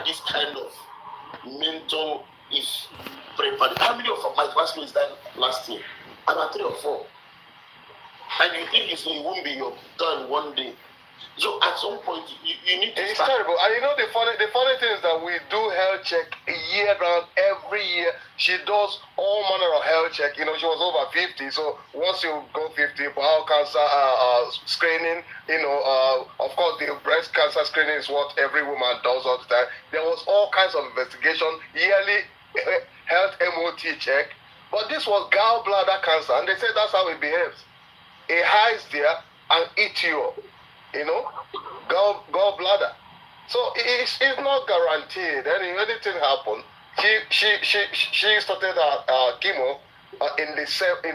had this kind of mental is prepared. How many of my classmates died last year? About 3 or 4. And you think it won't be your turn one day. So at some point, you need to It's terrible. And you know the funny thing is that we do health check year round, every year. She does all manner of health check. You know, she was over 50. So once you go 50, bowel cancer screening, you know, of course the breast cancer screening is what every woman does all the time. There was all kinds of investigation, yearly health MOT check. But this was gallbladder cancer. And they said that's how it behaves. It hides there and eats you up. You know, gallbladder. So it's not guaranteed. Anything happen. She started her chemo in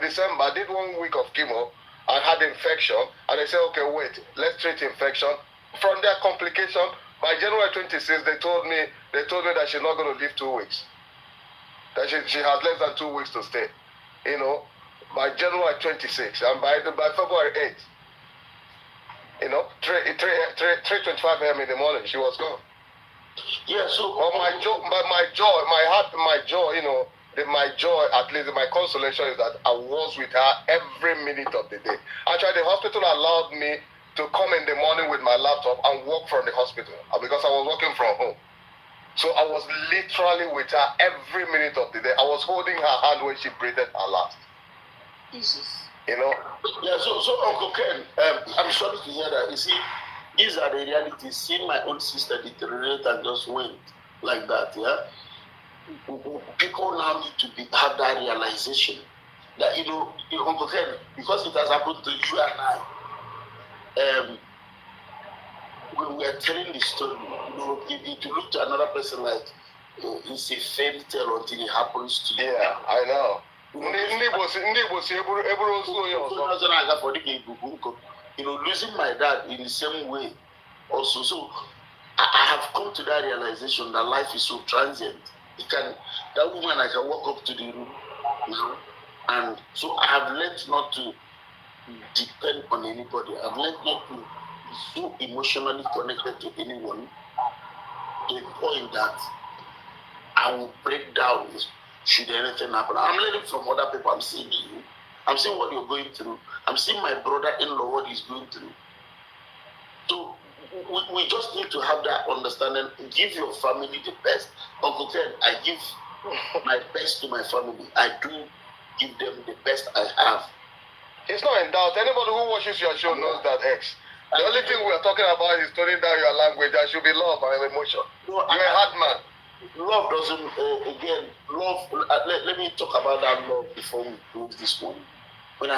December. Did 1 week of chemo and had infection. And they said, okay, wait, let's treat infection. From their complication, by January 26th, they told me that she's not going to live 2 weeks. That she has less than 2 weeks to stay. You know, by January 26th, and by February 8th. You know, 3:25 a.m. in the morning, she was gone. Yeah, so my joy, you know, my joy, at least my consolation is that I was with her every minute of the day. Actually, the hospital allowed me to come in the morning with my laptop and work from the hospital because I was working from home. So I was literally with her every minute of the day. I was holding her hand when she breathed her last. Jesus. You know? Yeah, so Uncle Ken, I'm sorry to hear that. You see, these are the realities. Seeing my own sister deteriorate and just went like that, yeah? People now need to have that realization that, you know, Uncle Ken, because it has happened to you and I, when we are telling the story, you know, if you look to another person like, it's a fairy tale until it happens to you. Yeah, I know. You know, losing my dad in the same way also. So I have come to that realization that life is so transient. That woman, I can walk up to the room, you know, and so I have learned not to depend on anybody. I've learned not to be so emotionally connected to anyone to the point that I will break down should anything happen. I'm learning from other people. I'm seeing you. I'm seeing what you're going through. I'm seeing my brother-in-law, what he's going through. So we just need to have that understanding. Give your family the best. Uncle Ken, I give my best to my family. I do give them the best I have. It's not in doubt. Anybody who watches your show knows that, X. The only thing we're talking about is toning down your language. There should be love and emotion. No, you're a hard man. Love doesn't, love, let me talk about that love before we close this one. When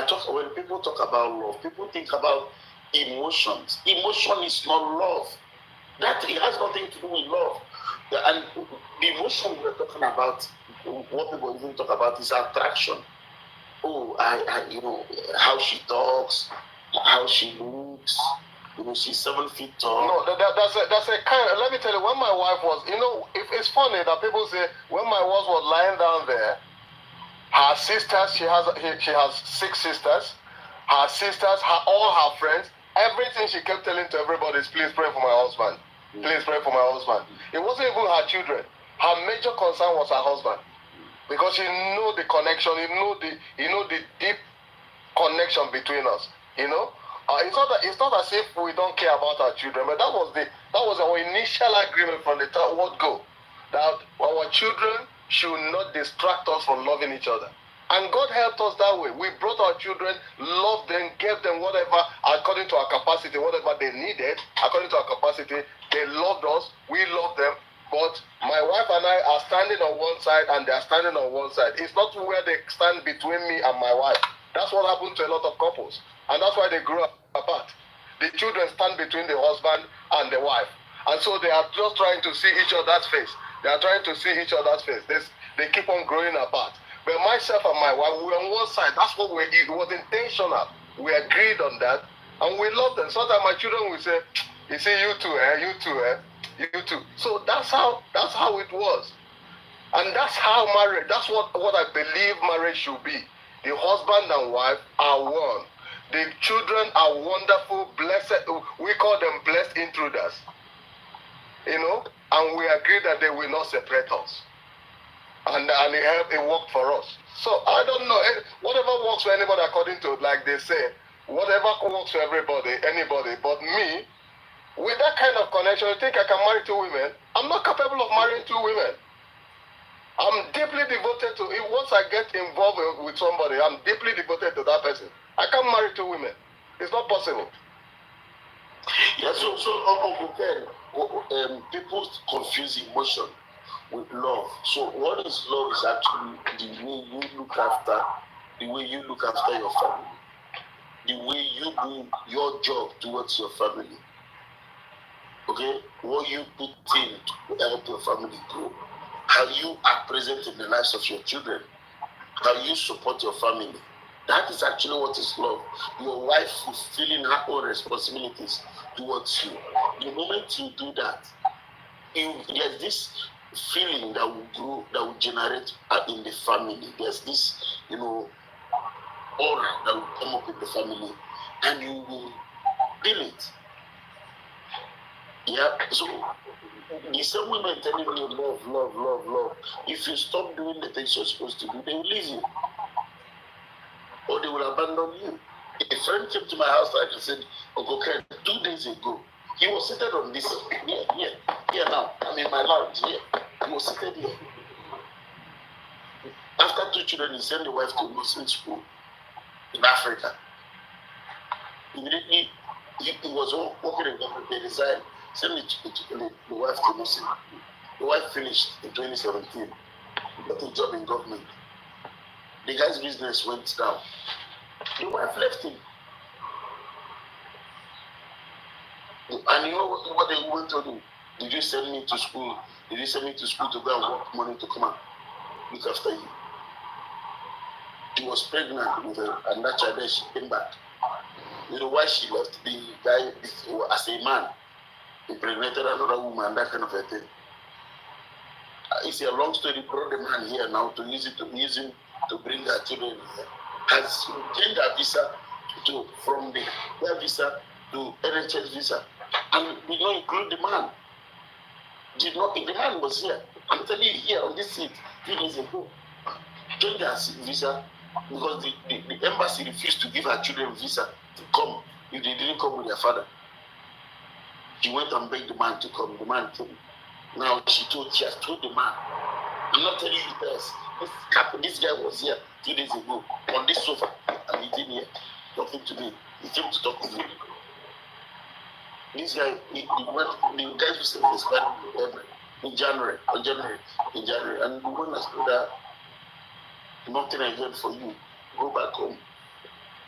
people talk about love, people think about emotions. Emotion is not love. It has nothing to do with love. And the emotion we're talking about, what people even talk about is attraction. Oh, you know, how she talks, how she looks. You know, she's 7 feet tall. No, that's a kind of, let me tell you, when my wife was, you know, it's funny that people say, when my wife was lying down there, her sisters, she has 6 sisters, her sisters, all her friends, everything she kept telling to everybody is, please pray for my husband. Please pray for my husband. It wasn't even her children. Her major concern was her husband. Because she knew the connection, you know the deep connection between us, you know. It's not as if we don't care about our children, but that was our initial agreement from the word go, that our children should not distract us from loving each other. And God helped us that way. We brought our children, loved them, gave them whatever according to our capacity, whatever they needed, according to our capacity. They loved us, we loved them. But my wife and I are standing on one side and they are standing on one side. It's not where they stand between me and my wife. That's what happened to a lot of couples. And that's why they grew up apart. The children stand between the husband and the wife. And so they are just trying to see each other's face. They are trying to see each other's face. They keep on growing apart. But myself and my wife, we were on one side. That's what it was intentional. We agreed on that. And we loved them. Sometimes my children will say, you see, you too, you too, you too. So that's how it was. And that's how marriage, that's what I believe marriage should be. The husband and wife are one. The children are wonderful, blessed. We call them blessed intruders. and we agreed that they will not separate us. And it worked for us. So I don't know, whatever works for anybody, according to, like they say, whatever works for anybody, but me, with that kind of connection, you think I can marry 2 women? I'm not capable of marrying 2 women. I'm deeply devoted to it. Once I get involved with somebody, I'm deeply devoted to that person. I can't marry 2 women. It's not possible. Yeah, so Uncle Ken, people confuse emotion with love. So what is love is actually the way you look after your family, the way you do your job towards your family. Okay, what you put in to help your family grow, how you are present in the lives of your children, how you support your family. That is actually what is love. Your wife fulfilling her own responsibilities towards you. The moment you do that, there's this feeling that will grow, that will generate in the family. There's this, aura that will come up in the family, and you will feel it. Yeah, so the same women telling you love, love, love, love. If you stop doing the things you're supposed to do, they will leave you. Or they will abandon you. A friend came to my house like I said, Uncle Ken, 2 days ago, he was seated on this, here now. I'm in my lounge here. He was seated here. After 2 children, he sent the wife to a nursing school in Africa. Immediately, he was working in government. They resigned, sent the wife to nursing. The wife finished in 2017. Got a job in government. The guy's business went down. The wife left him. And you know what they went to do? Did you send me to school? Did you send me to school to go and work money to come and look after you? She was pregnant with and that child, she came back. You know why she left? The guy, as a man, impregnated another woman, that kind of a thing. It's a long story. Brought the man here now to use him to bring her children here. Has changed her visa from the air visa to NHS visa, and did not include the man. The man was here. I'm telling you, here on this seat 2 days ago. Changed her visa because the embassy refused to give her children visa to come if they didn't come with their father. She went and begged the man to come. The man came. Now she has told the man, I'm not telling you this. This guy was here 2 days ago on this sofa, and he didn't here talking to me. He came to talk to me. This guy, the guy who said this in January, and the one has told her, nothing again for you. Go back home.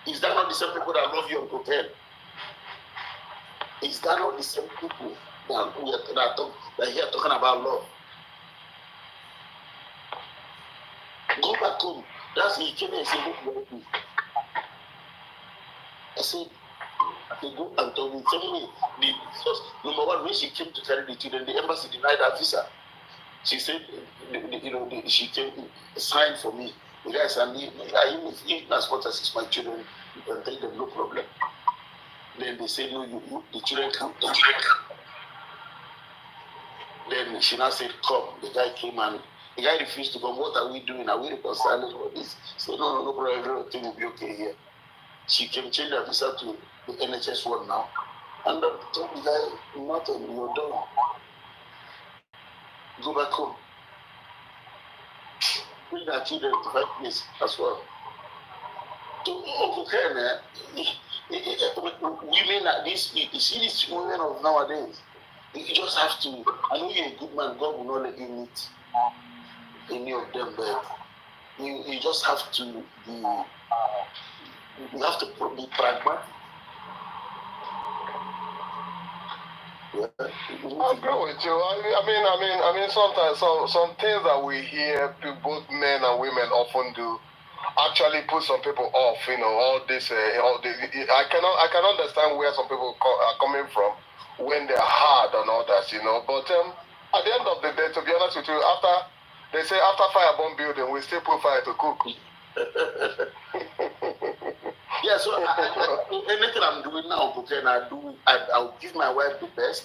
Is that not the same people that love you, Uncle Ken? Is that not the same people that are here talking about love? Go back home. That's he came and said, "Look, I said, they go and told me, tell me, number one, when she came to carry the children, the embassy denied her visa. She said, she came, signed for me. The guy said, even as much as it's my children, you can take them, no problem. Then they said, no, the children can't. Then she now said, come. The guy came and the guy refused to come. What are we doing? Are we reconciling all this? He said, no problem, everything will be okay here. She can change her visa to the NHS one now. And I told the guy, nothing, you're done. Go back home. Bring our children to that place as well. So, Uncle Ken, women like this, you see these women of nowadays, you just have to, I know you're a good man, God will not let you meet any of them, but you just have to be, you have to be pragmatic. Yeah. I agree with you. I mean, sometimes some things that we hear both men and women often do actually put some people off. All this. I can understand where some people are coming from when they're hard on others. But at the end of the day, to be honest with you, they say after fire bomb building, we still put fire to cook. Yeah, so anything I'm doing now, I'll give my wife the best.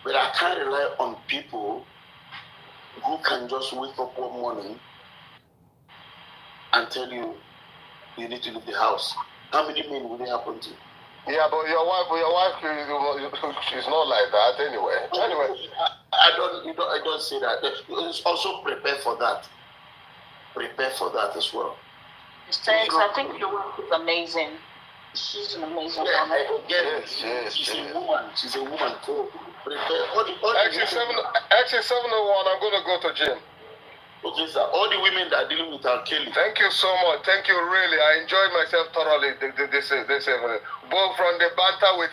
But I can't rely on people who can just wake up one morning and tell you need to leave the house. How many men will it happen to? Yeah, but your wife, she's not like that anyway. Anyway, I don't say that. Also prepare for that. Prepare for that as well. Thanks. I think your wife is amazing. She's an amazing woman. Yes, she's a woman. She's a woman too. Prepare. Actually, 701. I'm gonna go to gym. Okay, sir. All the women that are dealing with R. Kelly. Thank you so much. Thank you, really. I enjoyed myself thoroughly this evening. Both from the banter with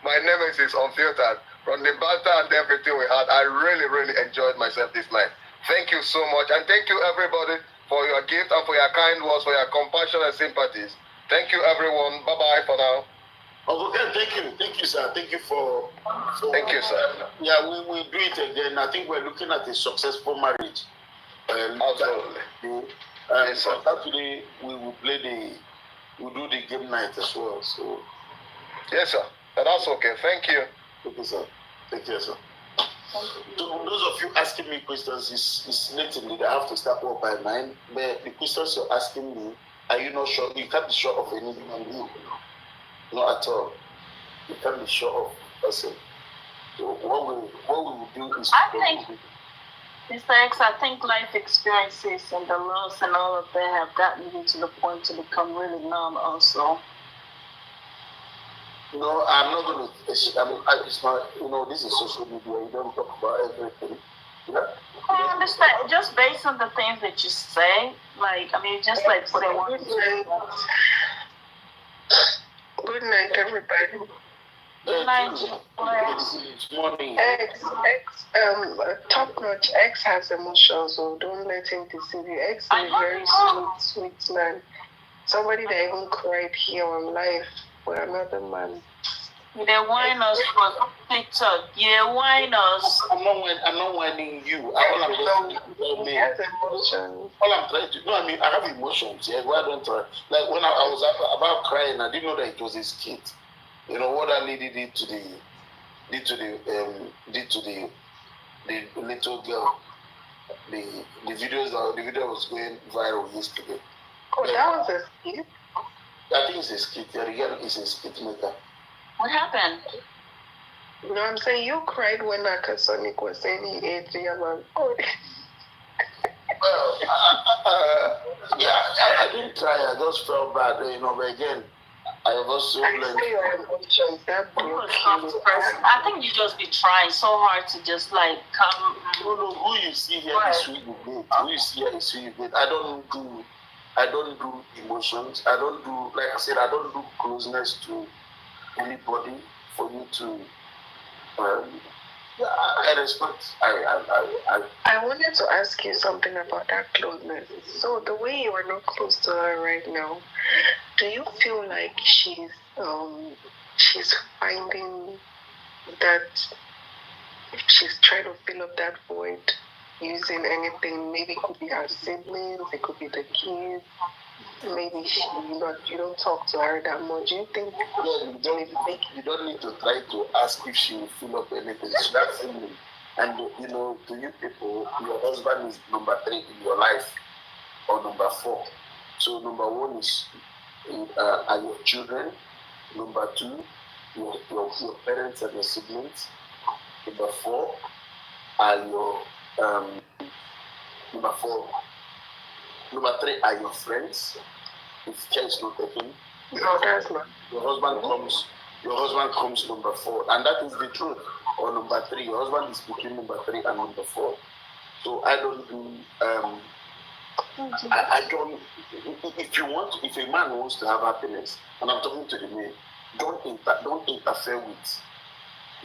my nemesis Unfiltered, from the banter and everything we had. I really enjoyed myself this night. Thank you so much, and thank you everybody for your gift and for your kind words, for your compassion and sympathies. Thank you, everyone. Bye bye for now. Okay, thank you, sir. Thank you for thank you, sir. Yeah, we will do it again. I think we're looking at a successful marriage. Absolutely. Yes, sir. Saturday we will we'll do the game night as well. So yes, sir. That's okay. Thank you. Okay, sir. Thank you, sir. So those of you asking me questions, it's late in the day. I have to start work by 9. But the questions you're asking me, are you not sure? You can't be sure of any human being. Not at all. You can't be sure of a person. So what we will do is... I think, Mr. X, I think life experiences and the loss and all of that have gotten you to the point to become really numb also. No, I'm not going to... it's not, this is social media. You don't talk about everything. Yeah? I understand. Just based on the things that you say, just like putting one... Good night, everybody. Good night. Morning. X, top notch. X has emotions, so don't let him deceive you. X is a very sweet man. Somebody that even cried here on live for another man. They whine us for TikTok. Yeah, whine us. I'm not whining you. He has emotions. All I'm trying to... No, I have emotions. Yeah, why don't I... Like when I was about crying, I didn't know that it was a skit. What that lady did to the little girl. The video was going viral yesterday. Oh, that was a skit? I think it's a skit. Yeah, the girl is a skit maker. What happened? No, I'm saying you cried when Akasonic was saying he ate your man. Well, I didn't try. I just felt bad, but again, I was also learned. I think you just be trying so hard to just come. No, who you see here is who you get. Who you see here is who you get. I don't do emotions. I don't do, like I said, I don't do closeness to anybody for you to. I respect. I wanted to ask you something about that closeness. So the way you are not close to her right now, do you feel like she's finding that she's trying to fill up that void using anything? Maybe it could be her siblings, it could be the kids. Maybe you don't talk to her that much. Do you think? Yeah, you don't need to try to ask if she will fill up anything. So that's it. And to you people, your husband is number 3 in your life, or number 4. So number 1 is are your children. Number 2, your parents and your siblings. Number 4 are your number 4. Number 3 are your friends. If care is not taken, no, that's not. Your husband comes number 4, and that is the truth. Or number 3, your husband is between number 3 and number 4. So I don't do. I don't. If a man wants to have happiness, and I'm talking to the man, don't interfere with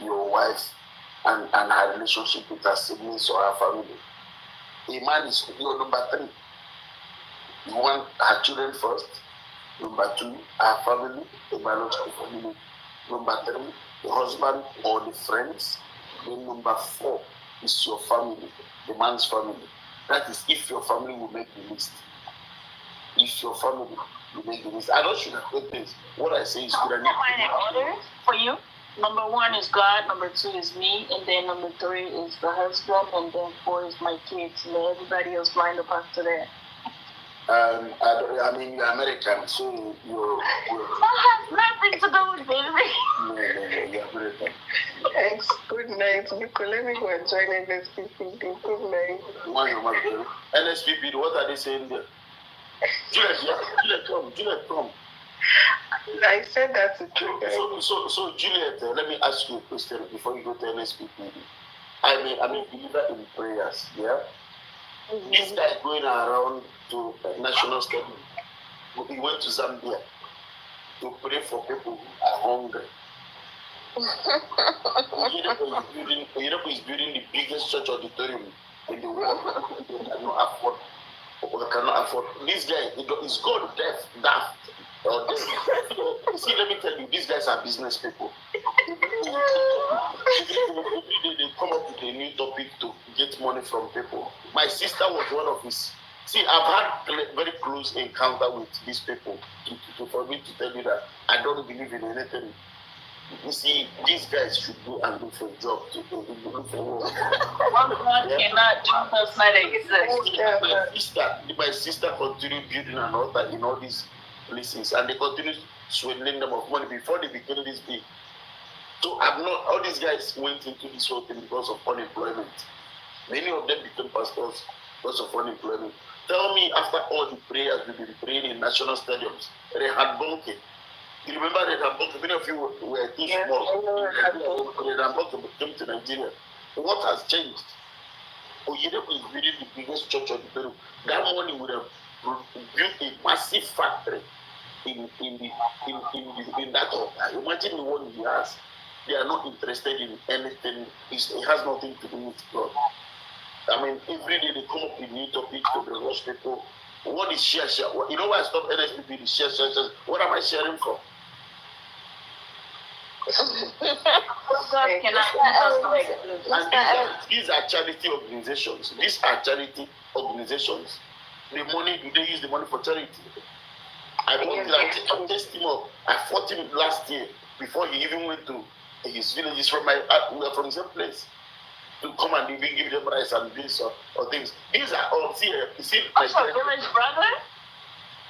your wife and her relationship with her siblings or her family. A man is your number 3. You want her children first. Number 2, her family, the biological family. Number 3, the husband or the friends. Then number 4 is your family, the man's family. That is if your family will make the list. If your family will make the list. I don't sugarcoat this. What I say is good. Am I in order for you? Number 1 is God, number 2 is me, and then number 3 is the husband, and then 4 is my kids, and then everybody else lined up after that. I mean, you're American, so you're That has nothing to do with baby. no, you're American. Thanks. Good night. Nico, let me go and join NSPP. Good night. Why you must do? NSPP, what are they saying there? Juliet, come. I said that to you. So Juliet, let me ask you a question before you go to NSPP. I'm a believer in prayers, yeah? This guy going around to national stadium. He went to Zambia to pray for people who are hungry. Europe is building the biggest church auditorium in the world. They cannot afford. This guy is God daft. See, let me tell you, these guys are business people. They come up with a new topic to get money from people. My sister was one of his. See, I've had very close encounter with these people for me to tell you that I don't believe in anything. You see, these guys should go and look for a job to look for work. God cannot do does not exist. My sister continued building an altar in all these places, and they continued swindling them of money before they became this big. So all these guys went into this whole thing because of unemployment. Many of them became pastors because of unemployment. Tell me, after all the prayers we've been praying in national stadiums, Reinhard Bonnke. You remember Reinhard Bonnke? Many of you were too small. Reinhard Bonnke came to Nigeria. What has changed? Oyedepo is building the biggest church of the Peru. That money would have built a massive factory in that altar. Imagine the one he has. They are not interested in anything. It has nothing to do with God. I mean, every day they come up with new topics to brainwash people. What is share? You know why I stopped NSPP? The share. What am I sharing from? God cannot. These are charity organizations. The money, do they use the money for charity? I test him up. I fought him last year before he even went to his village. He's from we are from the same place. To come and even give them rice and beans or things. These are all, you see, that's my village brother?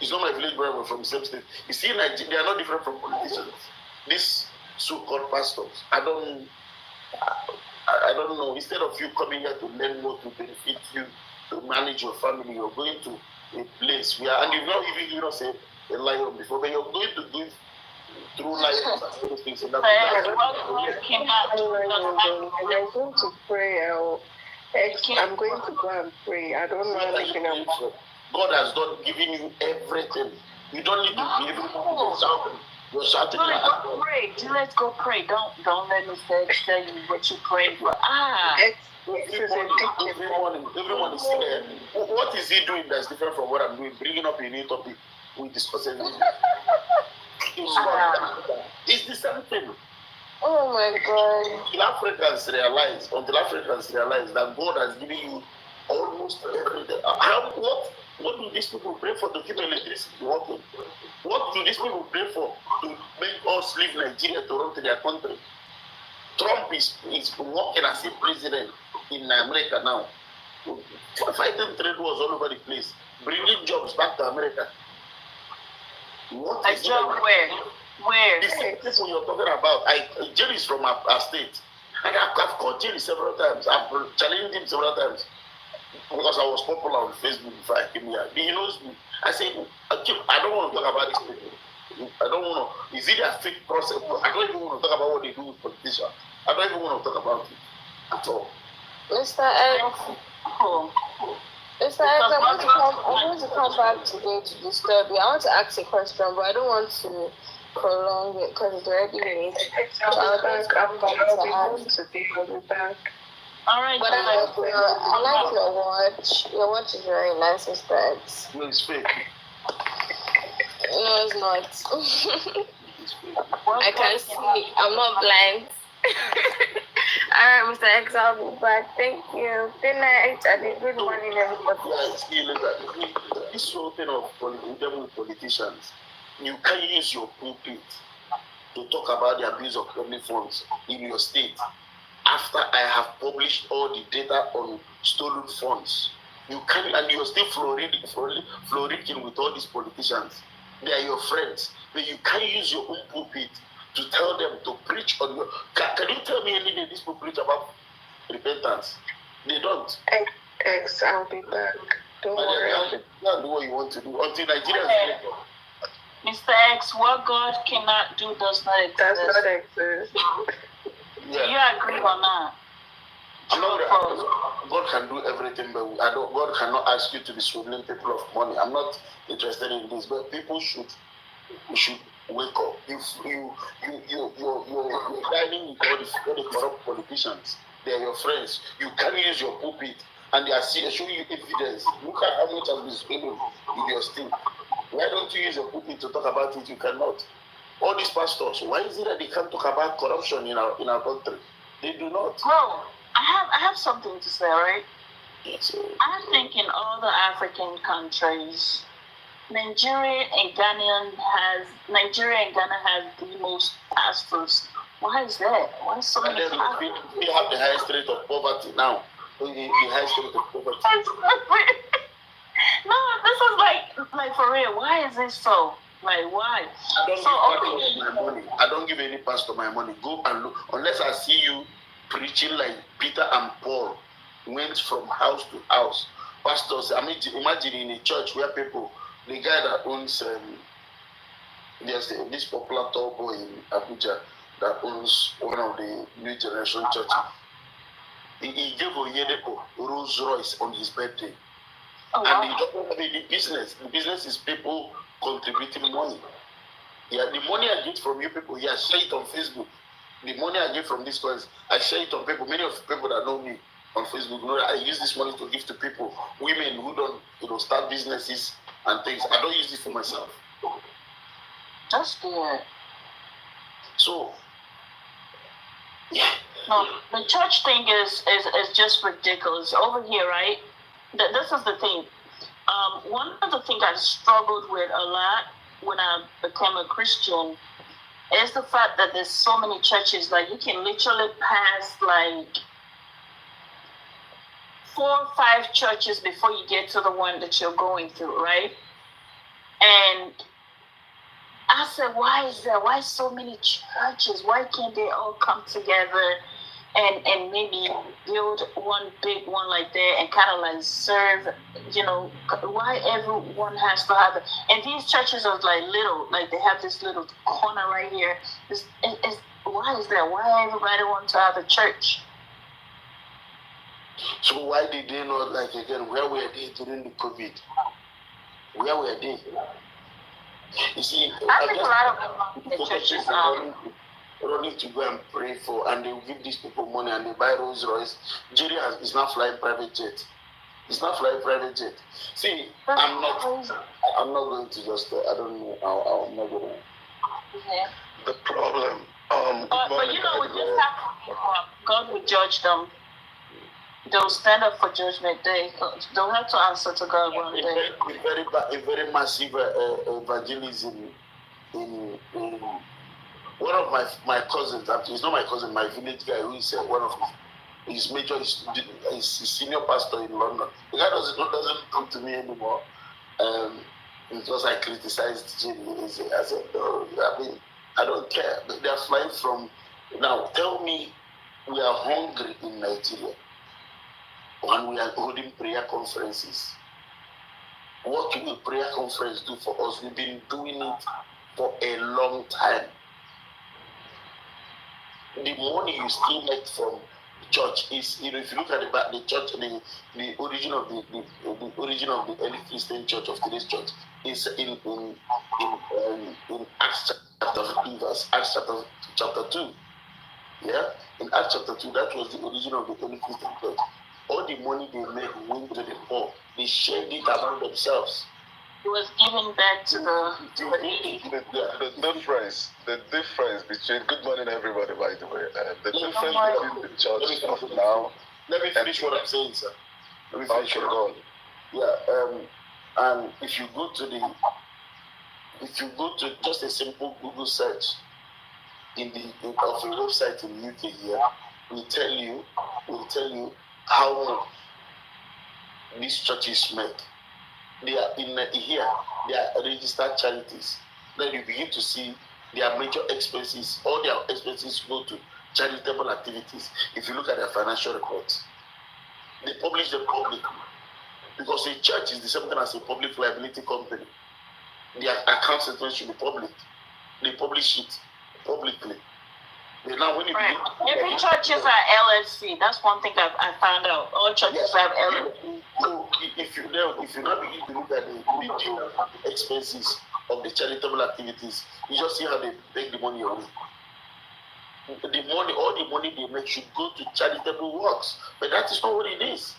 It's not my village brother, we're from the same state. You see, they are not different from politicians. These so-called pastors, I don't know. Instead of you coming here to learn what will benefit you, to manage your family, you're going to a place where, and you've not even said a lion before, but you're going to do it through lions and those things. And I'm going to pray. I'm going to go and pray. I don't know anything about. God has given you everything. You don't need to be able you're shouting. Go pray. Let's go pray. Don't let me tell you what you pray for. Everyone is there. What is he doing that's different from what I'm doing? Bringing up a new topic. We discuss it. It's the same thing. Oh my God. Until Africans realize that God has given you almost everything. What do these people pray for to keep electricity working? What do these people pray for to make us leave Nigeria to run to their country? Trump is working as a president in America now. Fighting trade wars all over the place. Bringing jobs back to America. What is job where? The same people you're talking about. Jerry is from our state. And I've called Jerry several times. I've challenged him several times. Because I was popular on Facebook before I came here. He knows me. I said, I don't want to talk about this people. I don't want to. Is it a fake process? I don't even want to talk about what they do with politicians. I don't even want to talk about it at all. Mr. X, I want to come back today to disturb you. I want to ask a question, but I don't want to prolong it because it's already late. I'll be back. All right. But I like your watch. Your watch is very nice, Mr. X. No, it's fake. No, it's not. I can see. I'm not blind. All right, Mr. X, I'll be back. Thank you. Good night and good morning, everybody. Yeah, see you later. This whole thing of politicians, you can use your pulpit to talk about the abuse of public funds in your state after I have published all the data on stolen funds. You can, and you're still flourishing with all these politicians. They are your friends, but you can't use your own pulpit to tell them to preach on your. Can you tell me anything these people preach about repentance? They don't. X, I'll be back. Don't worry. That's what you want to do until Nigeria is Mr. X, what God cannot do does not exist. Does not exist. Do you agree or not? I'm not, God can do everything, but God cannot ask you to be swindling people of money. I'm not interested in this, but people should wake up. If you're dining with all the corrupt politicians, they are your friends. You can use your pulpit, and they are showing you evidence. Look at how much has been stolen in your state. Why don't you use your pulpit to talk about it? You cannot. All these pastors, why is it that they can't talk about corruption in our country? They do not. Well, I have something to say, right? Yes. I think in all the African countries, Nigeria and Ghana has the most pastors. Why is that? Why so many pastors? We have the highest rate of poverty now. The highest rate of poverty. No, this is like for real. Why is this so? Like why? I don't give any pastor my money. Go and look. Unless I see you preaching like Peter and Paul went from house to house. Pastors, I mean, imagine in a church where people, the guy that owns there's this popular tall boy in Abuja that owns one of the new generation churches. He gave Oyedepo Rolls Royce on his birthday. Oh, wow. And he doesn't have any business. The business is people contributing money. Yeah, the money I get from you people, I share it on Facebook. The money I get from these coins, I share it on people. Many of the people that know me on Facebook know that I use this money to give to people, women who don't, start businesses and things. I don't use it for myself. That's good. So, yeah. No, the church thing is just ridiculous. Over here, right? This is the thing. One of the things I struggled with a lot when I became a Christian is the fact that there's so many churches. Like you can literally pass like 4 or 5 churches before you get to the one that you're going through, right? And I said, why is that? Why so many churches? Why can't they all come together and maybe build one big one like that and kind of like serve, why everyone has to have it? And these churches are like little, like they have this little corner right here. Why is that? Why everybody wants to have a church? So why did they not, like again, where were they during the COVID? Where were they? You see, I think a lot of the churches running to go and pray for, and they will give these people money and they buy Rolls Royce. Nigeria is not flying private jet. It's not flying private jet. See, I'm not going to just. I don't know. I'm not going to. Yeah. The problem. But we just have to. God will judge them. They'll stand up for judgment day. They'll have to answer to God one day. A very massive evangelism in one of my cousins. He's not my cousin, my village guy, who is one of his major, his senior pastor in London. The guy doesn't talk to me anymore. Because I criticized Jimmy. I said, no, I don't care. But they are flying from. Now, tell me, we are hungry in Nigeria. And we are holding prayer conferences. What will prayer conference do for us? We've been doing it for a long time. The money you still make from church is, if you look at the church, the origin of the origin of the early Christian church of today's church is in Acts chapter 2, Acts chapter 2. Yeah, in Acts chapter 2, that was the origin of the early Christian church. All the money they made went to the poor. They shared it among themselves. It was given back to the difference between, good morning everybody, by the way, the difference between the church of now. Let me finish what I'm saying, sir. Let me finish what I'm saying. Yeah, and if you go to just a simple Google search, of a website in UK here will tell you how these churches make. They are here. They are registered charities. Then you begin to see their major expenses. All their expenses go to charitable activities. If you look at their financial reports, they publish them publicly because a church is the same thing as a public liability company. Their account statement should be public. They publish it publicly. Now, when you right. Every churches are LLC. That's one thing I found out. All churches have LLC. So if you now begin to look at the expenses of the charitable activities, you just see how they take the money away. All the money they make should go to charitable works, but that is not what it is.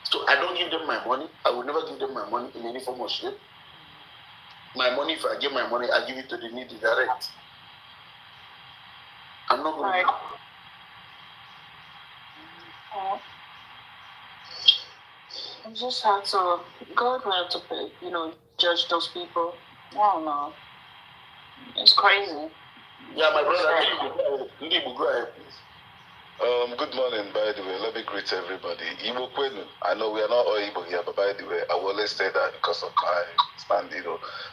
So I don't give them my money. I will never give them my money in any form or shape. My money, if I give my money, I give it to the needy direct. I'm not going right. to. You just have to. God will have to pay, judge those people. I don't know. It's crazy. Yeah, my brother. Libu, go ahead, please. Good morning, by the way. Let me greet everybody. Igbo Kwenu. I know we are not all Igbo here, but by the way, I will always say that because of my stand,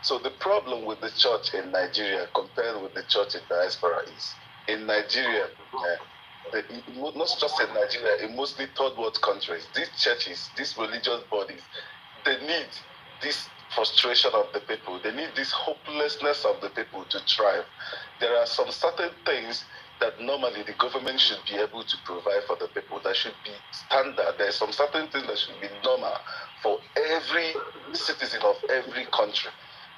So the problem with the church in Nigeria compared with the church in diaspora is, in Nigeria, not just in Nigeria, in mostly third world countries, these churches, these religious bodies, they need this frustration of the people. They need this hopelessness of the people to thrive. There are some certain things that normally the government should be able to provide for the people. That should be standard. There's some certain things that should be normal for every citizen of every country.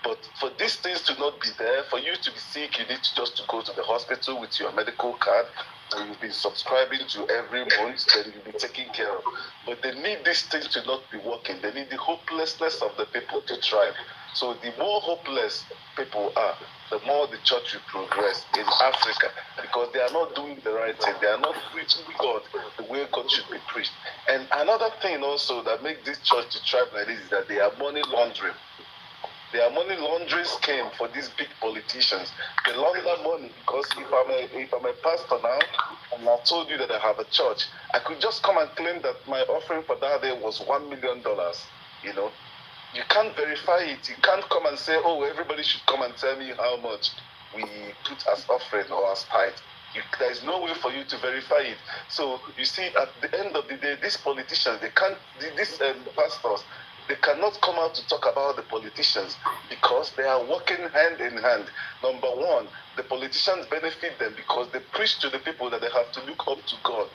But for these things to not be there, for you to be sick, you need just to go to the hospital with your medical card, and you've been subscribing to every month, then you'll be taken care of. But they need these things to not be working. They need the hopelessness of the people to thrive. So the more hopeless people are, the more the church will progress in Africa, because they are not doing the right thing. They are not preaching God the way God should be preached. And another thing also that makes this church to thrive like this is that they are money laundering. They are money laundering scheme for these big politicians. They launder money because if I'm a pastor now, and I told you that I have a church, I could just come and claim that my offering for that day was $1 million. You can't verify it. You can't come and say, oh, everybody should come and tell me how much we put as offering or as tithe. There is no way for you to verify it. So you see, at the end of the day, these politicians, these pastors, they cannot come out to talk about the politicians because they are working hand in hand. Number one, the politicians benefit them because they preach to the people that they have to look up to God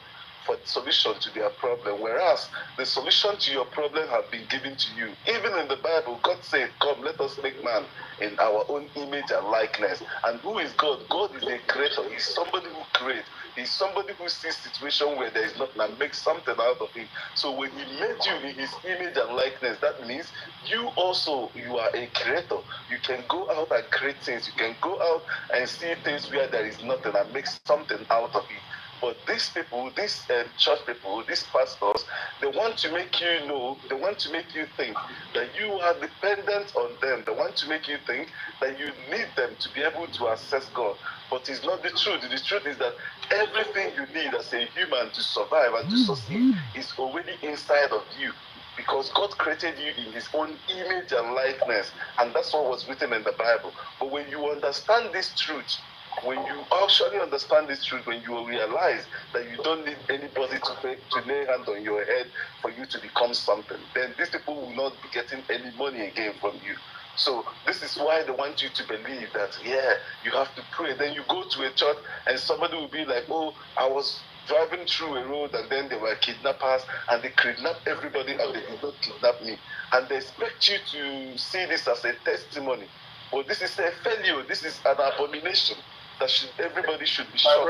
for the solution to their problem, whereas the solution to your problem have been given to you. Even in the Bible, God said, come, let us make man in our own image and likeness. And who is God? God is a creator. He's somebody who creates. He's somebody who sees situation where there is nothing and makes something out of it. So when he made you in his image and likeness, that means you are a creator. You can go out and create things. You can go out and see things where there is nothing and make something out of it. But these people, these church people, these pastors, they want to make you know, they want to make you think that you are dependent on them. They want to make you think that you need them to be able to access God. But it's not the truth. The truth is that everything you need as a human to survive and to succeed is already inside of you. Because God created you in his own image and likeness. And that's what was written in the Bible. But when you understand this truth, when you actually understand this truth, when you will realize that you don't need anybody to lay hand on your head for you to become something, then these people will not be getting any money again from you. So this is why they want you to believe that, you have to pray. Then you go to a church and somebody will be like, oh, I was driving through a road and then there were kidnappers and they kidnapped everybody and they did not kidnap me. And they expect you to see this as a testimony. But this is a failure. This is an abomination. That everybody should be shocked.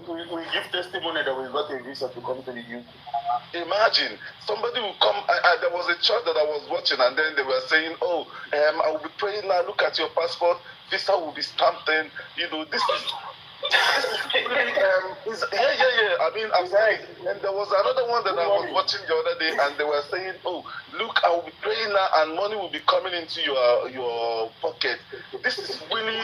We give testimony that we got a visa to come to the UK. Imagine somebody will come. There was a church that I was watching, and then they were saying, "Oh, I will be praying now. Look at your passport. Visa will be stamped in." This is Yeah. I mean, I'm saying, and there was another one that I was watching the other day, and they were saying, "Oh, look, I will be praying now, and money will be coming into your pocket." This is really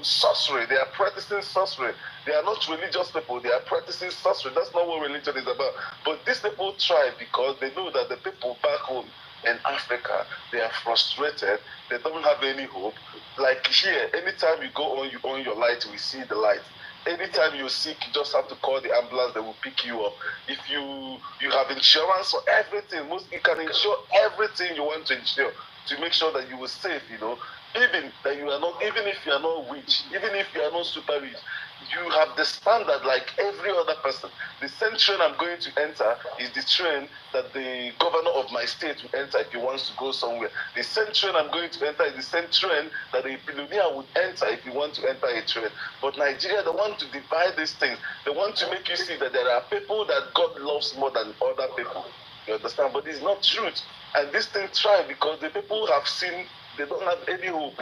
sorcery. They are practicing sorcery. They are not religious people. They are practicing sorcery. That's not what religion is about. But these people try because they know that the people back home in Africa, they are frustrated. They don't have any hope. Like here, anytime you go on, you on your light, we see the light. Anytime you're sick, you just have to call the ambulance. They will pick you up. If you have insurance for everything, you can insure everything you want to insure to make sure that you will save. Even that you are not, even if you are not rich, even if you are not super rich, you have the standard like every other person. The same train I'm going to enter is the train that the governor of my state will enter if he wants to go somewhere. The same train I'm going to enter is the same train that a billionaire would enter if he wants to enter a train. But Nigeria, they want to divide these things. They want to make you see that there are people that God loves more than other people. You understand? But it's not truth. And this thing try because the people have seen they don't have any hope.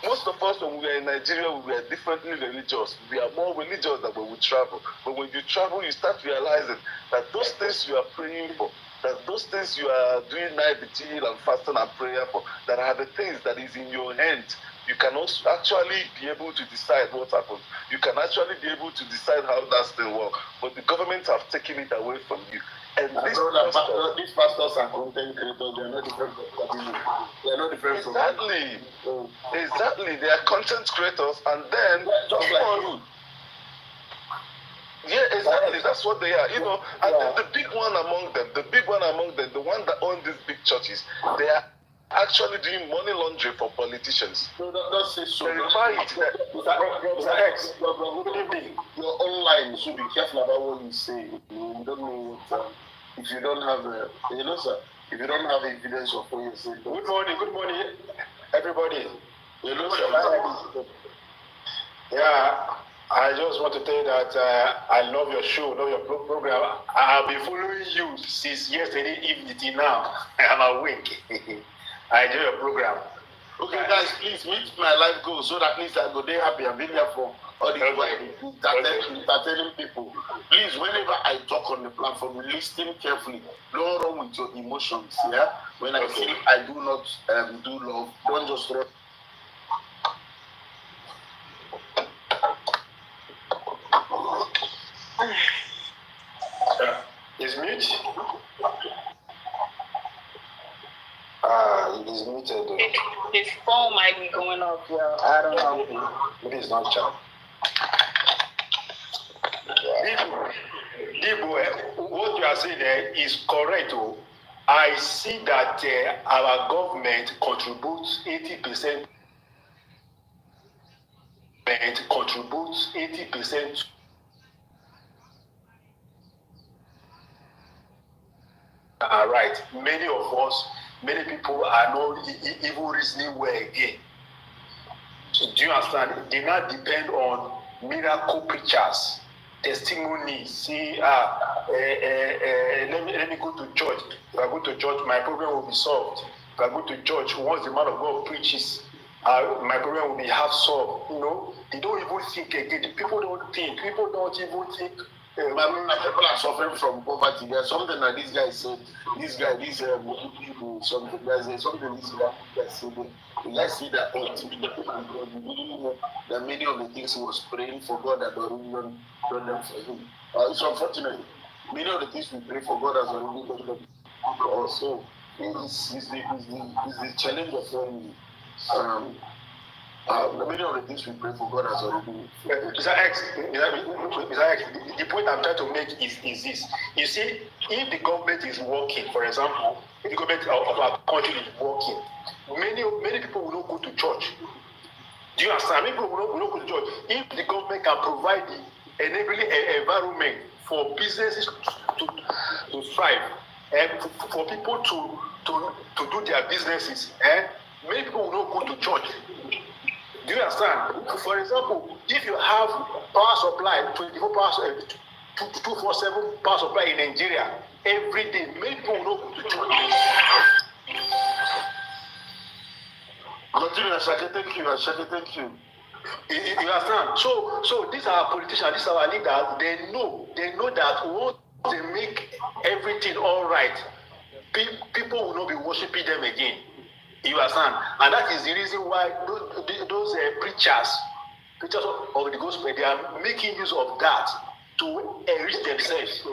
Most of us, when we are in Nigeria, we are differently religious. We are more religious than when we travel. But when you travel, you start realizing that those things you are praying for, that those things you are doing night vigil and fasting and prayer for, that are the things that is in your hand. You can also actually be able to decide what happens. You can actually be able to decide how that thing works. But the government have taken it away from you. And these pastors and content creators, they are not different from They are not different exactly. From exactly. They are content creators, and then just like you. Yeah, exactly. That's what they are. And the big one among them, the one that own these big churches, they are actually doing money laundering for politicians. No, don't say so. Verify it. Mr. X, good evening. You're online, so be careful about what you say. You don't know what, if you don't have, sir, if you don't have evidence of what you say. Good morning, everybody. Sir. Yeah, I just want to tell you that I love your show, love your program. I have been following you since yesterday evening till now. I'm awake. I enjoy your program. Okay, guys, please meet my life goal so that at least I go there happy. I've been here for all the entertaining people. Please, whenever I talk on the platform, listen carefully. Don't run with your emotions. Yeah, when I say I do not do love, don't just run. Is mute? It is muted. His phone might be going off, yo. I don't know. Maybe it's not chat. What you are saying there is correct. I see that our government contributes 80%. Contributes 80%. Are right. Many people are not even reasoning well again. Do you understand? They now depend on miracle preachers, testimonies. See, let me go to church. If I go to church, my problem will be solved. If I go to church, once the man of God preaches, my problem will be half solved. They don't even think again. People don't think. People don't even think. People are suffering from poverty. There's something that this guy said. This people, something this guy said. The guy said that that many of the things he was praying for God that already done them for him. It's unfortunate. Many of the things we pray for God has already done them. Also, it's the challenge of many of the things we pray for God has already. Mr. X, the point I'm trying to make is this. You see, if the government is working, for example, if the government of our country is working, many people will not go to church. Do you understand? Many people will not go to church. If the government can provide the enabling environment for businesses to thrive and for people to do their businesses, many people will not go to church. Do you understand? For example, if you have power supply, 247 power supply in Nigeria every day, many people will not go to church. Continue, Ashake, thank you. You understand? So these are politicians, these are our leaders. They know that once they make everything all right, people will not be worshiping them again. You understand? And that is the reason why those preachers of the gospel, they are making use of that to enrich themselves.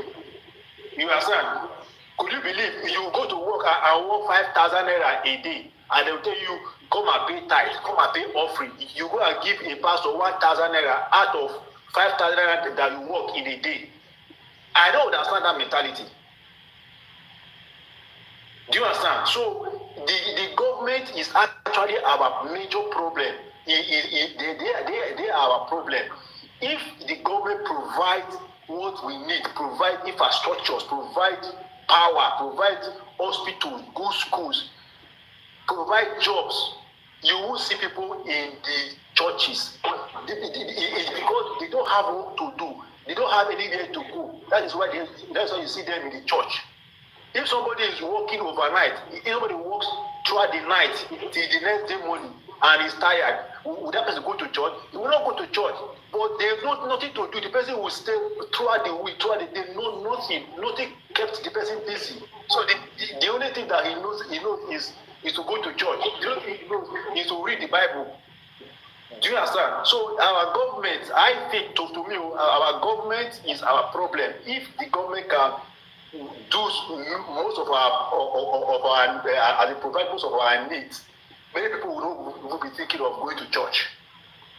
You understand? Could you believe you go to work and work 5,000 naira a day, and they will tell you, come and pay tithe, come and pay offering. You go and give a pastor 1,000 naira out of 5,000 naira that you work in a day. I don't understand that mentality. Do you understand? So the government is actually our major problem. They are our problem. If the government provides what we need, provide infrastructures, provide power, provide hospitals, good schools, provide jobs, you will see people in the churches. It's because they don't have what to do. They don't have anywhere to go. That's why you see them in the church. If somebody is working overnight, if somebody works throughout the night till the next day morning and is tired, would that person go to church? He will not go to church. But there's nothing to do. The person will stay throughout the week, throughout the day, nothing kept the person busy. So the only thing that he knows is to go to church. The only thing he knows is to read the Bible. Do you understand? So our government, I think, to me, our government is our problem. If the government can do most of our and provide most of our needs, many people will be thinking of going to church.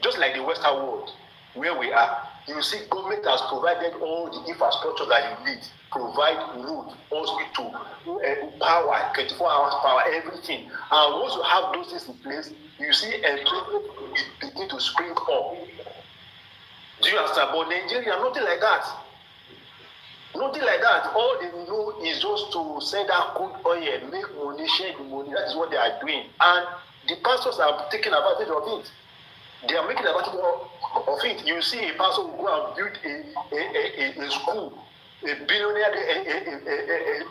Just like the Western world, where we are, you see government has provided all the infrastructure that you need, provide road, hospital, power, 24 hours power, everything. And once you have those things in place, you see employment begin to spring up. Do you understand? But Nigeria, nothing like that. Nothing like that. All they know is just to send out good oil, make money, share the money. That is what they are doing. And the pastors are taking advantage of it. They are making advantage of it. You see a pastor will go and build a school, a billionaire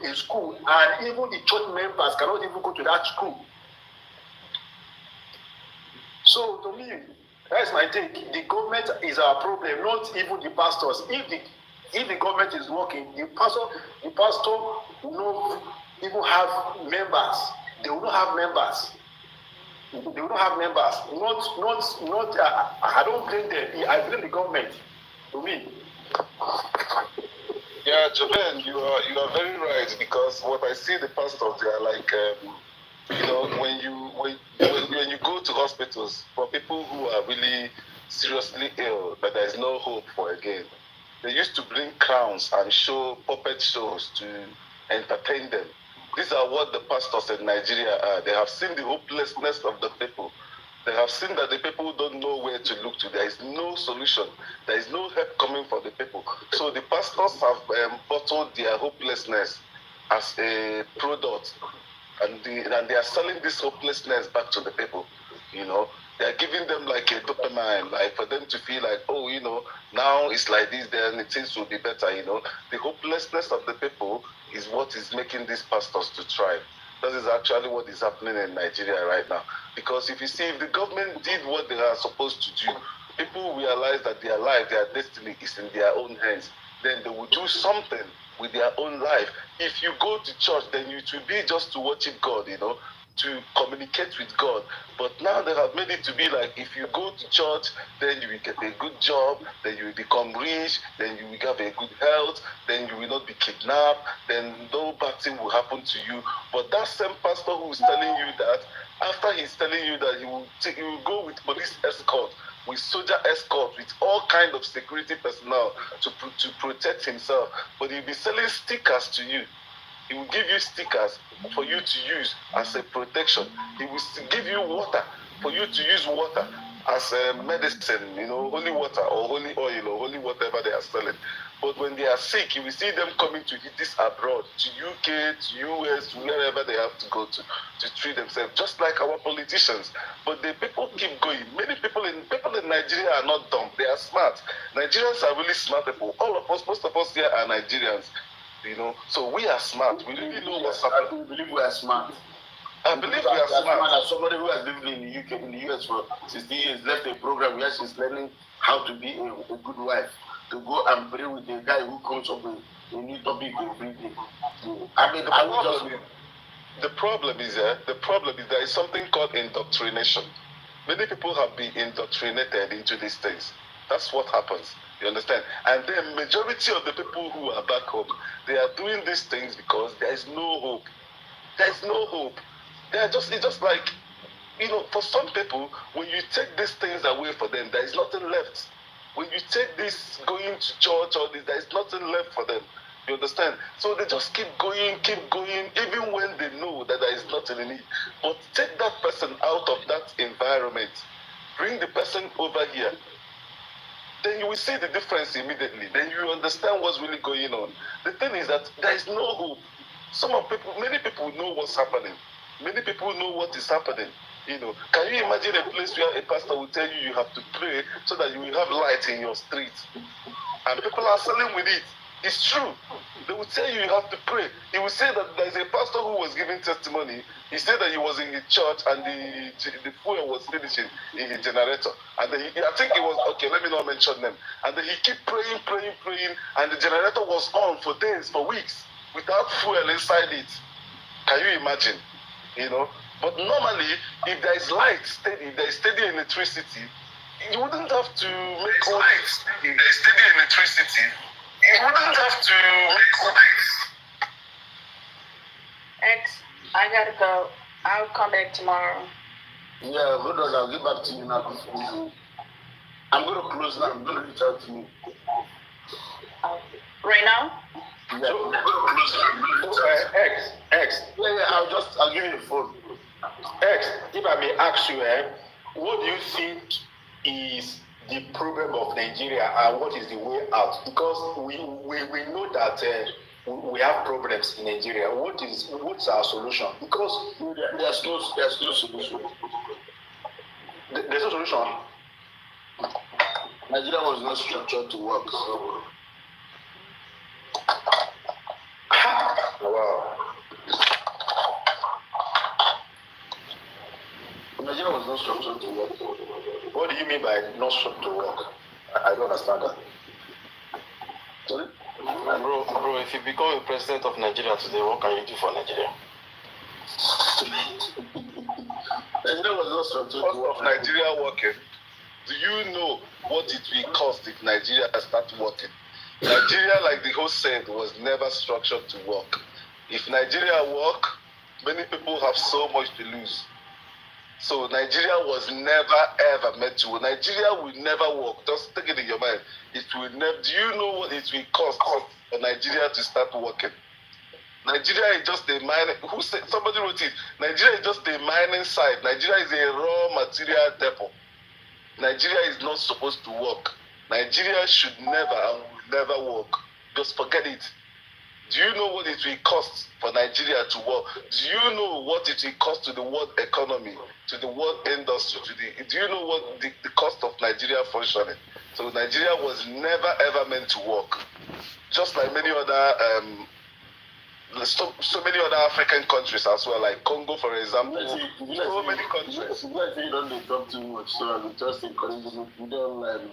a school, and even the church members cannot even go to that school. So to me, that's my take. The government is our problem, not even the pastors. If the government is working, the pastor will not even have members. They will not have members. They will not have members. Not. I don't blame them. I blame the government. To me. Yeah, Japan, you are very right, because what I see the pastors, they are like, when you go to hospitals for people who are really seriously ill, but there is no hope for again. They used to bring clowns and show puppet shows to entertain them. These are what the pastors in Nigeria are. They have seen the hopelessness of the people. They have seen that the people don't know where to look to. There is no solution. There is no help coming for the people. So the pastors have bottled their hopelessness as a product, and they are selling this hopelessness back to the people. They are giving them like a dopamine, like for them to feel like, now it's like this, then things will be better. The hopelessness of the people is what is making these pastors to thrive. That is actually what is happening in Nigeria right now. Because if the government did what they are supposed to do, people realize that their life, their destiny is in their own hands. Then they will do something with their own life. If you go to church, then it will be just to worship God, to communicate with God. But now they have made it to be like, if you go to church, then you will get a good job, then you will become rich, then you will have a good health, then you will not be kidnapped, then no bad thing will happen to you. But that same pastor who is telling you that, after he's telling you that he will go with police escort, with soldier escort, with all kind of security personnel to protect himself, but he'll be selling stickers to you. He will give you stickers for you to use as a protection. He will give you water for you to use water as a medicine, holy water or holy oil or holy whatever they are selling. But when they are sick, you will see them coming to this abroad, to UK, to US, to wherever they have to go to treat themselves, just like our politicians. But the people keep going. Many people in Nigeria are not dumb. They are smart. Nigerians are really smart people. All of us, most of us here are Nigerians. So we are smart. We really know what's happening. I believe we are smart. I believe we are smart. As somebody who has lived in the UK, in the US for 60 years, left a program where she's learning how to be a good wife, to go and pray with a guy who comes up with a new topic every day. I mean, the problem is there is something called indoctrination. Many people have been indoctrinated into these things. That's what happens. You understand? And the majority of the people who are back home, they are doing these things because there is no hope. There is no hope. It's just like, for some people, when you take these things away for them, there is nothing left. When you take this going to church or this, there is nothing left for them. You understand? So they just keep going, even when they know that there is nothing in it. But take that person out of that environment, bring the person over here, then you will see the difference immediately. Then you understand what's really going on. The thing is that there is no hope. Many people know what's happening. Many people know what is happening. Can you imagine a place where a pastor will tell you have to pray so that you will have light in your street? And people are selling with it. It's true. They will tell you have to pray. He will say that there is a pastor who was giving testimony. He said that he was in his church and the fuel was finishing in his generator. And I think it was, okay, let me not mention them. And then he kept praying, and the generator was on for days, for weeks, without fuel inside it. Can you imagine? But normally, if there is light, if there is steady electricity, you wouldn't have to make all lights. If there is steady electricity, you wouldn't have to make all lights. X, I gotta go. I'll come back tomorrow. Yeah, hold on, I'll get back to you now. I'm gonna close now. I'm gonna reach out to you. Right now? Yeah, I'm gonna close now. X. Yeah, I'll give you the phone. X, if I may ask you, what do you think is the problem of Nigeria and what is the way out? Because we know that we have problems in Nigeria. What's our solution? Because there's no solution. There's no solution. Nigeria was not structured to work. So. Wow. Nigeria was not structured to work. What do you mean by not structured to work? I don't understand that. Sorry? Bro, if you become a president of Nigeria today, what can you do for Nigeria? Nigeria was not structured to work. Of Nigeria working, do you know what it will cost if Nigeria starts working? Nigeria, like the host said, was never structured to work. If Nigeria work, many people have so much to lose. So Nigeria was never ever meant to work. Nigeria will never work. Just take it in your mind. It will never. Do you know what it will cost for Nigeria to start working? Nigeria is just a mining. Who said? Somebody wrote it. Nigeria is just a mining site. Nigeria is a raw material depot. Nigeria is not supposed to work. Nigeria should never and will never work. Just forget it. Do you know what it will cost for Nigeria to work? Do you know what it will cost to the world economy, to the world industry, do you know what the cost of Nigeria functioning? So Nigeria was never ever meant to work. Just like many other so many other African countries as well, like Congo, for example. So many countries. You don't talk too much, so I'm just encouraging you don't learn.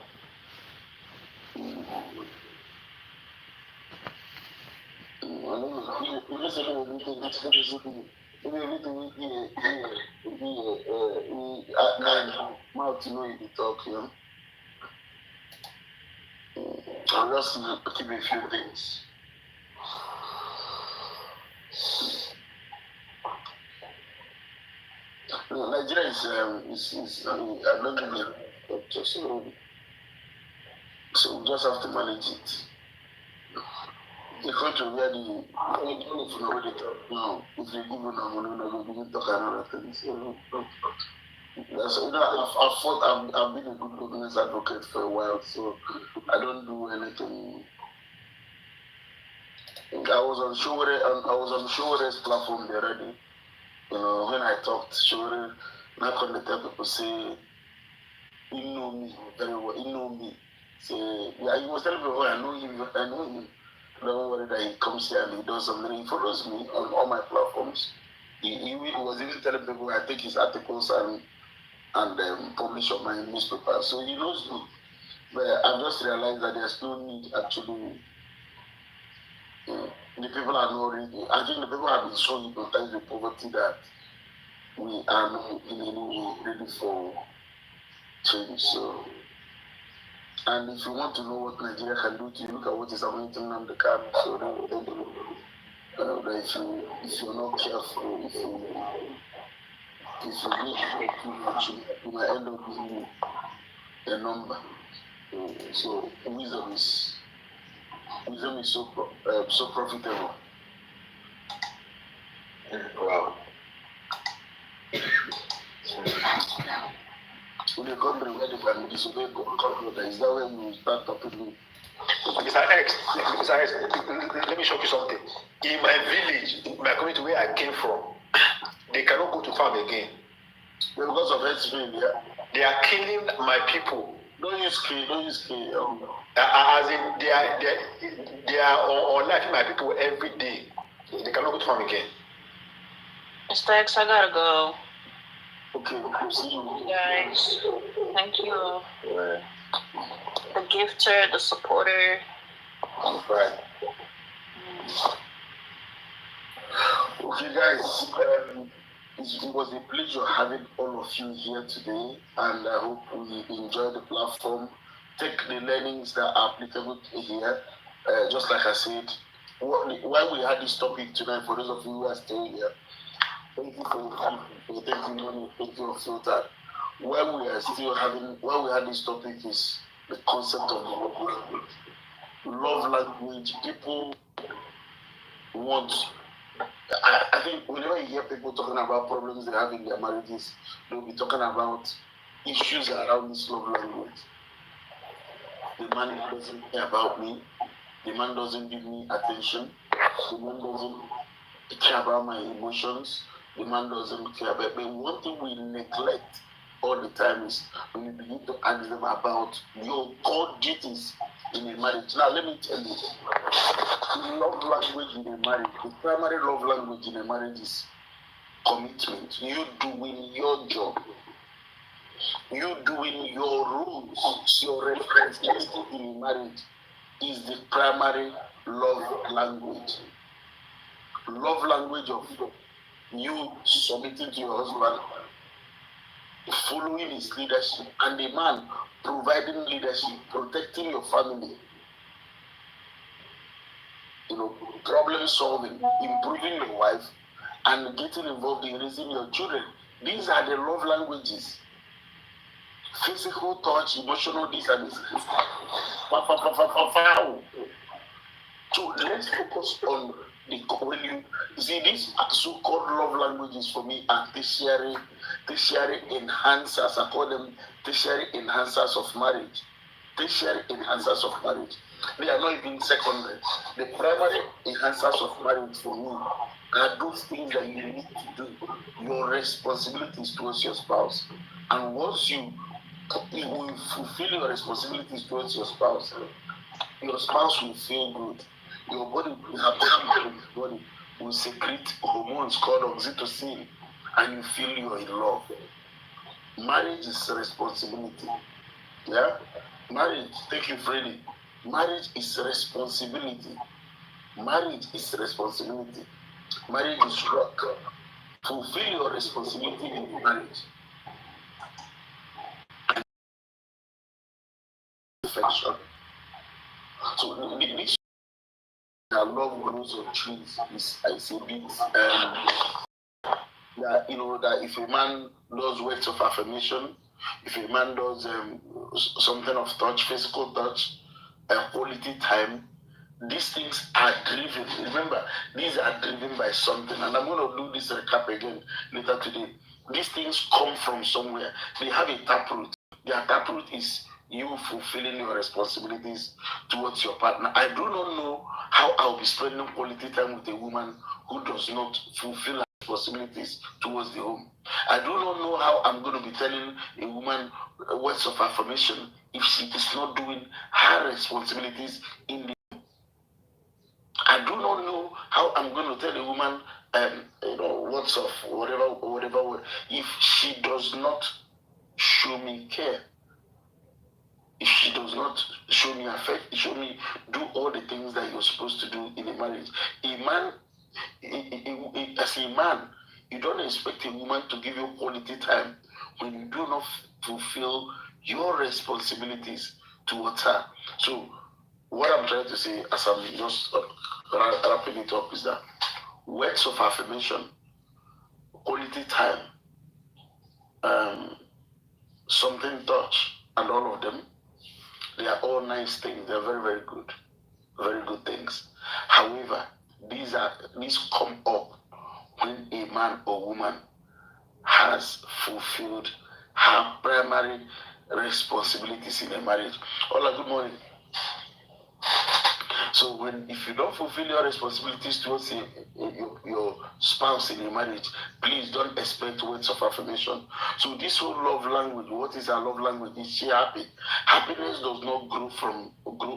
I'll just keep a few things. Nigeria is I don't know, so we just have to manage it. The country where the if they give you no money, no begin talk another thing. So I've been a good governance advocate for a while, so I don't do anything. I was on Showere's platform there already. When I talked, Showere, not connected people say, you know me very well, you know me. Say, yeah, he was telling me, oh, I know him. Don't worry that he comes here and he does something. He follows me on all my platforms. He was even telling people I take his articles and publish on my newspaper. So he knows me. But I've just realized that there's no need actually. The people are not ready. I think the people have been so hypnotized with poverty that we are not in any way ready for change. So, and if you want to know what Nigeria can do to you, look at what is happening to Nnamdi Kanu. So if you're not careful, if you need too much, you might end up being a number. So wisdom is so profitable. Wow. In a country where they can disobey God, is that when you start talking to Mr. X, let me show you something. In my village, in my community where I came from, they cannot go to farm again. Because of Hezbollah, yeah? They are killing my people. Don't use K. As in, they are on life my people every day. They cannot go to farm again. Mr. X, I gotta go. Okay, see you. Guys, thank you for the gifter, the supporter. Right. Okay, guys, it was a pleasure having all of you here today, and I hope we enjoy the platform. Take the learnings that are applicable here. Just like I said, why we had this topic tonight, for those of you who are staying here, thank you for taking money, thank you for filter. Why we had this topic is the concept of love language. People want. I think whenever you hear people talking about problems they have in their marriages, they'll be talking about issues around this love language. The man doesn't care about me. The man doesn't give me attention. The man doesn't care about my emotions. The man doesn't care about me. One thing we neglect all the time is when we begin to ask them about your core duties in a marriage. Now, let me tell you, the love language in a marriage, the primary love language in a marriage is commitment. You doing your job. You doing your rules, your responsibility in a marriage is the primary love language. Love language of you submitting to your husband, following his leadership, and the man providing leadership, protecting your family, problem solving, improving your wife, and getting involved in raising your children. These are the love languages. Physical touch, emotional this and this. So let's focus on when you see these so-called love languages for me are tertiary enhancers. I call them tertiary enhancers of marriage. Tertiary enhancers of marriage. They are not even secondary. The primary enhancers of marriage for me are those things that you need to do. Your responsibilities towards your spouse. And once you will fulfill your responsibilities towards your spouse will feel good. Your body will have your body will secrete hormones called oxytocin, and you feel you're in love. Marriage is a responsibility. Yeah? Marriage, thank you, Freddie. Marriage is a responsibility. Marriage is a responsibility. Marriage is work. Fulfill your responsibility in marriage. Perfection. So this love grows on trees is a bit that if a man does words of affirmation, if a man does something of touch, physical touch, quality time, these things are driven. Remember, these are driven by something, and I'm going to do this recap again later today. These things come from somewhere. They have a taproot. Their taproot is you fulfilling your responsibilities towards your partner. I do not know how I'll be spending quality time with a woman who does not fulfill her responsibilities towards the home. I do not know how I'm going to be telling a woman words of affirmation if she is not doing her responsibilities in the home. I do not know how I'm going to tell a woman words of whatever. If she does not show me care, if she does not show me affect, show me do all the things that you're supposed to do in a marriage, as a man, you don't expect a woman to give you quality time when you do not fulfill your responsibilities towards her. So, what I'm trying to say, as I'm just wrapping it up, is that words of affirmation, quality time, something touch, and all of them, they are all nice things. They are very, very good things. However, these come up when a man or woman has fulfilled her primary responsibilities in a marriage. Hola, good morning. So if you don't fulfill your responsibilities towards your spouse in a marriage, please don't expect words of affirmation. So this whole love language, what is our love language? Is she happy? Happiness does not grow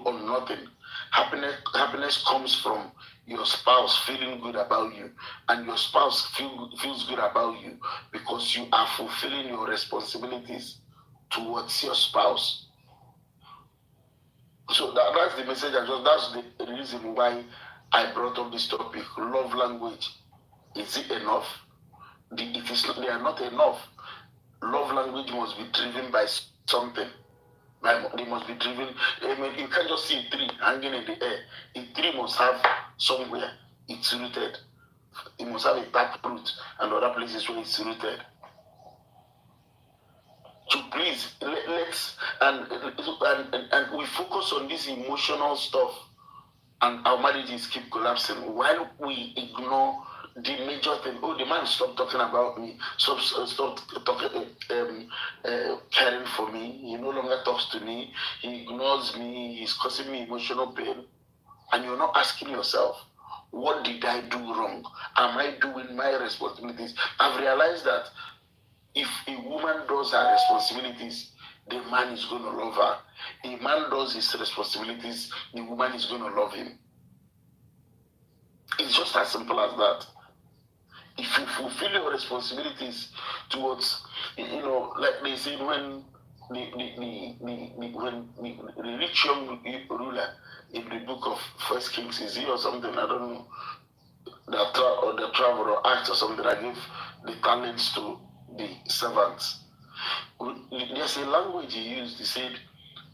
on nothing. Happiness comes from your spouse feeling good about you, and your spouse feels good about you because you are fulfilling your responsibilities towards your spouse. So that's the message. That's the reason why I brought up this topic. Love language. Is it enough? They are not enough. Love language must be driven by something. They must be driven. I mean, you can't just see a tree hanging in the air. A tree must have somewhere it's rooted. It must have a tap root and other places where it's rooted. So please, let's and we focus on this emotional stuff, and our marriages keep collapsing while we ignore the major thing. Oh, the man stopped talking about me. Stop talking, caring for me. He no longer talks to me. He ignores me. He's causing me emotional pain. And you're not asking yourself, what did I do wrong? Am I doing my responsibilities? I've realized that if a woman does her responsibilities, the man is going to love her. A man does his responsibilities, the woman is going to love him. It's just as simple as that. If you fulfill your responsibilities towards, like they say, when the rich young ruler in the book of First Kings, is he or something, I don't know, the travel or act or something, I gave the talents to the servants. There's a language he used. He said,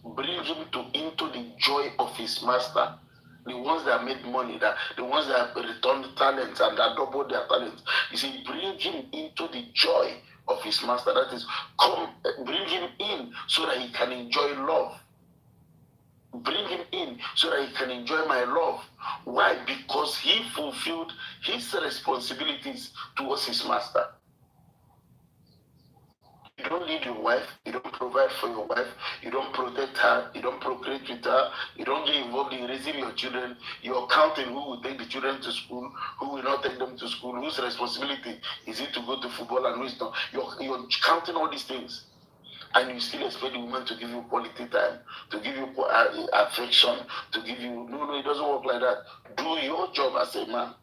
bring him into the joy of his master. The ones that made money, the ones that returned talents and that doubled their talents. He said, bring him into the joy of his master. That is, bring him in so that he can enjoy love. Bring him in so that he can enjoy my love. Why? Because he fulfilled his responsibilities towards his master. You don't lead your wife, you don't provide for your wife, you don't protect her, you don't procreate with her, you don't get involved in raising your children, you're counting who will take the children to school, who will not take them to school, whose responsibility is it to go to football and who is not. You're counting all these things, and you still expect the woman to give you quality time, to give you affection, to give you... No, it doesn't work like that. Do your job as a man,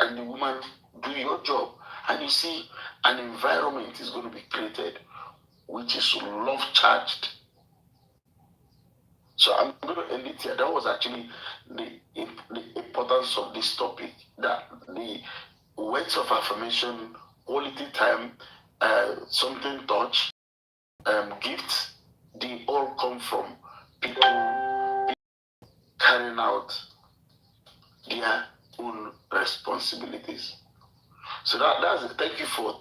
and the woman do your job. And you see, an environment is going to be created which is love charged. So I'm going to end it here. That was actually the importance of this topic, that the words of affirmation, quality time, something touch, gifts, they all come from people carrying out their own responsibilities. So that's it. Thank you for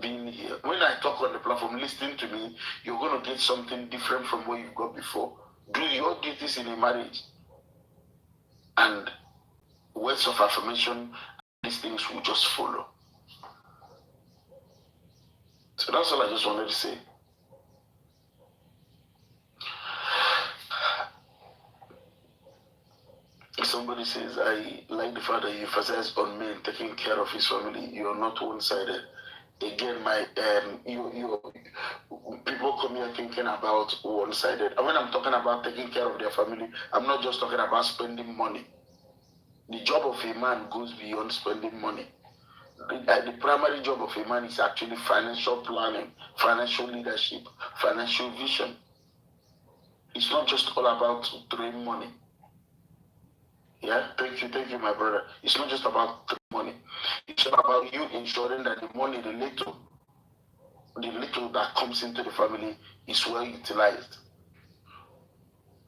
being here. When I talk on the platform, listening to me, you're going to get something different from what you've got before. Do your duties in a marriage, and words of affirmation, these things will just follow. So that's all I just wanted to say. Somebody says, I like the fact that you emphasize on men taking care of his family. You're not one-sided. Again, people come here thinking about one-sided. And when I'm talking about taking care of their family, I'm not just talking about spending money. the job of a man goes beyond spending money. The primary job of a man is actually financial planning, financial leadership, financial vision. It's not just all about throwing money. Yeah, thank you, my brother. It's not just about throwing money. It's all about you ensuring that the money, the little that comes into the family is well utilized.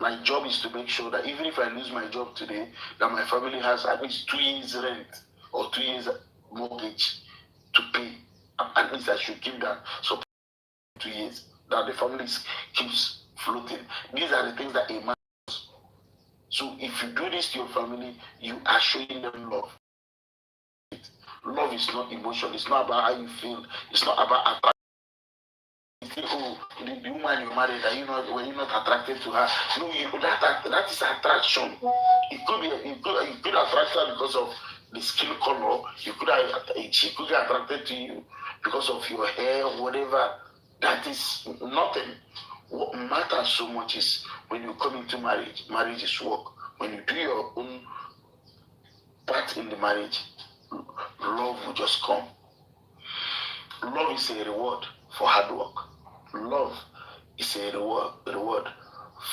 My job is to make sure that even if I lose my job today, that my family has at least 2 years rent or 2 years mortgage to pay. At least I should give that. So 2 years that the family keeps floating. These are the things that a man does. So if you do this to your family, you are showing them love. Love is not emotion. It's not about how you feel. It's not about attraction. Oh, the woman you married, are you not, were you not attracted to her? No, that is attraction. It could attract her because of the skin color. She could get attracted to you because of your hair, whatever. That is nothing. What matters so much is when you come into marriage. Marriage is work. When you do your own part in the marriage, love will just come. Love is a reward for hard work. Love is a reward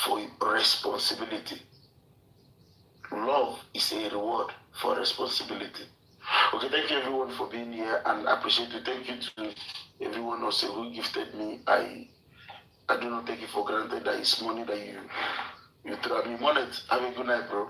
for responsibility. Love is a reward for responsibility. Okay, thank you everyone for being here, and I appreciate it. Thank you to everyone also who gifted me. I do not take it for granted that it's money that you throw at me. Monet, have a good night, bro.